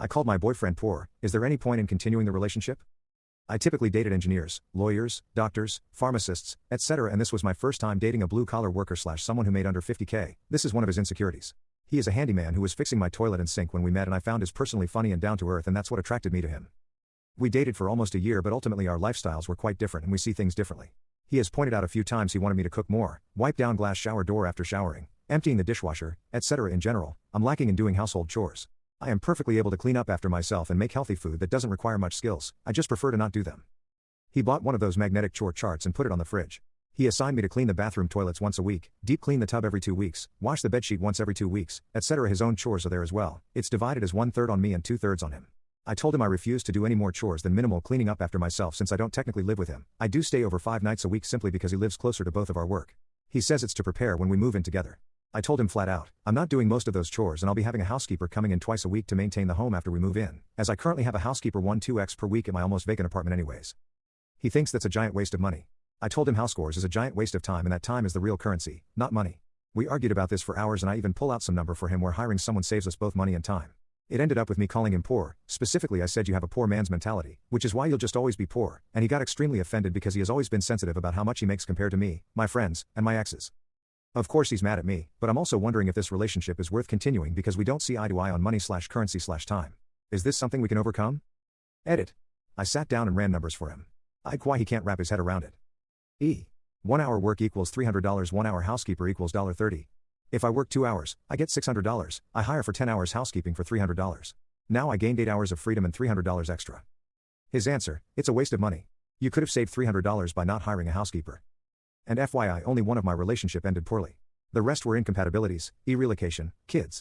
I called my boyfriend poor. Is there any point in continuing the relationship? I typically dated engineers, lawyers, doctors, pharmacists, etc., and this was my first time dating a blue-collar worker / someone who made under 50K. This is one of his insecurities. He is a handyman who was fixing my toilet and sink when we met, and I found his personally funny and down to earth, and that's what attracted me to him. We dated for almost a year, but ultimately our lifestyles were quite different and we see things differently. He has pointed out a few times he wanted me to cook more, wipe down glass shower door after showering, emptying the dishwasher, etc. In general, I'm lacking in doing household chores. I am perfectly able to clean up after myself and make healthy food that doesn't require much skills, I just prefer to not do them. He bought one of those magnetic chore charts and put it on the fridge. He assigned me to clean the bathroom toilets once a week, deep clean the tub every 2 weeks, wash the bedsheet once every 2 weeks, etc. His own chores are there as well. It's divided as 1/3 on me and 2/3 on him. I told him I refuse to do any more chores than minimal cleaning up after myself since I don't technically live with him. I do stay over 5 nights a week simply because he lives closer to both of our work. He says it's to prepare when we move in together. I told him flat out, I'm not doing most of those chores and I'll be having a housekeeper coming in twice a week to maintain the home after we move in, as I currently have a housekeeper 1-2x per week at my almost vacant apartment anyways. He thinks that's a giant waste of money. I told him house chores is a giant waste of time and that time is the real currency, not money. We argued about this for hours and I even pull out some number for him where hiring someone saves us both money and time. It ended up with me calling him poor. Specifically I said you have a poor man's mentality, which is why you'll just always be poor, and he got extremely offended because he has always been sensitive about how much he makes compared to me, my friends, and my exes. Of course he's mad at me, but I'm also wondering if this relationship is worth continuing because we don't see eye to eye on money / currency / time. Is this something we can overcome? Edit. I sat down and ran numbers for him. Why he can't wrap his head around it. 1 hour work equals $300, 1 hour housekeeper equals $30. If I work 2 hours, I get $600. I hire for 10 hours housekeeping for $300. Now I gained 8 hours of freedom and $300 extra. His answer, it's a waste of money. You could have saved $300 by not hiring a housekeeper. And FYI, only one of my relationship ended poorly. The rest were incompatibilities, relocation, kids.